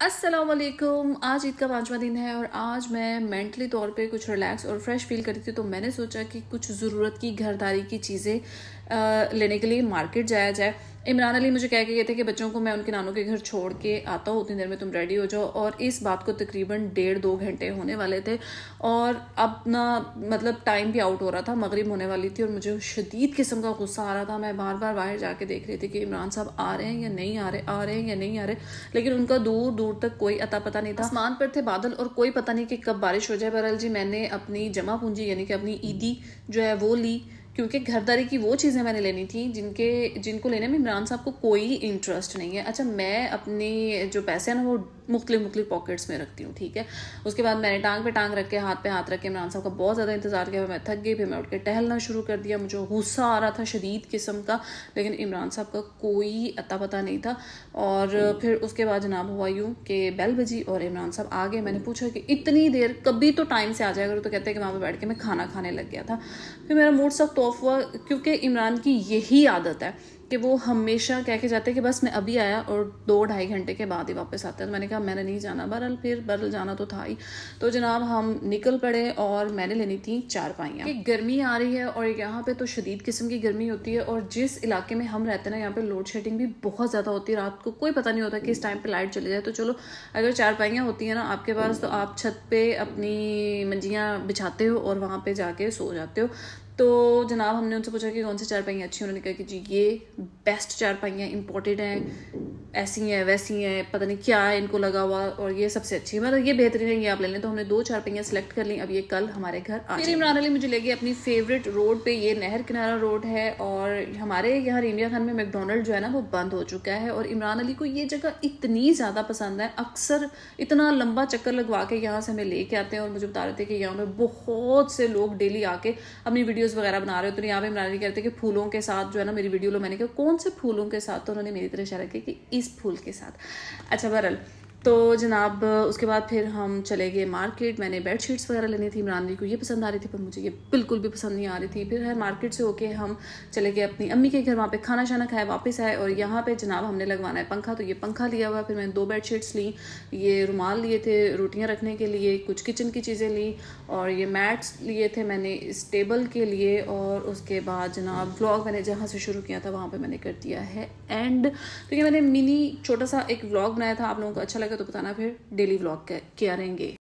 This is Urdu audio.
السلام علیکم. آج عید کا 5واں دن ہے اور آج میں مینٹلی طور پہ کچھ ریلیکس اور فریش فیل کری تھی, تو میں نے سوچا کہ کچھ ضرورت کی گھرداری کی چیزیں لینے کے لیے مارکیٹ جایا جائے. عمران علی مجھے کہہ کے گئے تھے کہ بچوں کو میں ان کے نانوں کے گھر چھوڑ کے آتا ہوں, اتنی دیر میں تم ریڈی ہو جاؤ, اور اس بات کو تقریباً 1.5-2 گھنٹے ہونے والے تھے اور اب نا مطلب ٹائم بھی آؤٹ ہو رہا تھا, مغرب ہونے والی تھی اور مجھے شدید قسم کا غصہ آ رہا تھا. میں بار بار باہر جا کے دیکھ رہی تھی کہ عمران صاحب آ رہے ہیں یا نہیں آ رہے ہیں یا نہیں آ رہے, لیکن ان کا دور دور تک کوئی اتا پتہ نہیں تھا. آسمان پر تھے بادل اور کوئی پتہ نہیں کہ کب بارش ہو جائے. بہرحال جی میں نے اپنی جمع پونجی یعنی کہ اپنی عیدی جو ہے وہ لی, کیونکہ گھرداری کی وہ چیزیں میں نے لینی تھی جن کو لینے میں عمران صاحب کو کوئی انٹرسٹ نہیں ہے. اچھا, میں اپنی جو پیسے ہیں نا وہ مختلف پاکٹس میں رکھتی ہوں, ٹھیک ہے. اس کے بعد میں نے ٹانگ پہ ٹانگ رکھ کے ہاتھ پہ ہاتھ رکھ کے عمران صاحب کا بہت زیادہ انتظار کیا. میں تھک گئی, پھر میں اٹھ کے ٹہلنا شروع کر دیا. مجھے غصہ آ رہا تھا شدید قسم کا, لیکن عمران صاحب کا کوئی اتا پتہ نہیں تھا. اور پھر اس کے بعد جناب ہوا یوں کہ بیل بجی اور عمران صاحب آ گئے. میں نے پوچھا کہ اتنی دیر, کبھی تو ٹائم سے آ جائے گا, تو کہتے ہیں کہ وہاں پہ بیٹھ کے میں کھانا کھانے لگ گیا تھا. پھر میرا موڈ سخت آف ہوا, کیونکہ عمران کی یہی عادت ہے کہ وہ ہمیشہ کہہ کے جاتے ہیں کہ بس میں ابھی آیا اور 2-2.5 گھنٹے کے بعد ہی واپس آتا ہے. تو میں نے کہا میں نے نہیں جانا. بہرحال جانا تو تھا ہی. تو جناب ہم نکل پڑے اور میں نے لینی تھی چارپائیاں. گرمی آ رہی ہے اور یہاں پہ تو شدید قسم کی گرمی ہوتی ہے, اور جس علاقے میں ہم رہتے ہیں نا یہاں پہ لوڈ شیڈنگ بھی بہت زیادہ ہوتی ہے. رات کو کوئی پتہ نہیں ہوتا کہ اس ٹائم پہ لائٹ چلی جائے. تو چلو اگر چارپائیاں ہوتی ہیں نا آپ کے پاس, تو آپ چھت پہ اپنی منجیاں بچھاتے ہو اور وہاں پہ جا کے سو جاتے ہو. تو جناب ہم نے ان سے پوچھا کہ کون سی چارپائیاں اچھی ہیں. انہوں نے کہا کہ جی یہ بیسٹ چارپائیاں امپورٹڈ ہیں, ایسی ہیں ویسی ہیں, پتہ نہیں کیا ہے ان کو لگا ہوا, اور یہ سب سے اچھی ہے, مطلب یہ بہترین ہے, یہ آپ لے لیں. تو ہم نے 2 چارپائیاں سلیکٹ کر لیں. اب یہ کل ہمارے گھر آ جائیں. عمران علی مجھے لے گئے اپنی فیوریٹ روڈ پہ. یہ نہر کنارہ روڈ ہے, اور ہمارے یہاں ریمیا خان میں میکڈونلڈ جو ہے نا وہ بند ہو چکا ہے, اور عمران علی کو یہ جگہ اتنی زیادہ پسند ہے. اکثر اتنا لمبا چکر لگوا کے یہاں سے ہمیں لے کے آتے ہیں, اور مجھے بتا رہے تھے کہ یہاں پہ بہت سے لوگ ڈیلی آ کے اپنی ویڈیوز وغیرہ بنا رہے ہوتے ہیں. یہاں پہ عمران علی کہتے ہیں کہ پھولوں کے ساتھ جو ہے نا میری ویڈیو لو. میں نے کہا کون سے پھولوں کے ساتھ؟ تو انہوں نے میری طرح اشارہ کیا کہ اس پھول کے ساتھ. اچھا بہرحال تو جناب اس کے بعد پھر ہم چلے گئے مارکیٹ. میں نے بیڈ شیٹس وغیرہ لینی تھی. عمران علی کو یہ پسند آ رہی تھی پر مجھے یہ بالکل بھی پسند نہیں آ رہی تھی. پھر مارکیٹ سے ہو کے ہم چلے گئے اپنی امی کے گھر, وہاں پہ کھانا شانا کھایا, واپس آئے, اور یہاں پہ جناب ہم نے لگوانا ہے پنکھا. تو یہ پنکھا لیا ہوا. پھر میں نے 2 بیڈ شیٹس لیں, یہ رومال لیے تھے روٹیاں رکھنے کے لیے, کچھ کچن کی چیزیں لیں, اور یہ میٹس لیے تھے میں نے اس ٹیبل کے لیے. اور اس کے بعد جناب ولاگ میں نے جہاں سے شروع کیا تھا وہاں پہ میں نے کر دیا ہے اینڈ. تو یہ میں نے منی چھوٹا سا ایک ولاگ بنایا تھا. آپ لوگوں کو اچھا لگا تو بتانا, پھر ڈیلی ولاگ کیا رہیں گے.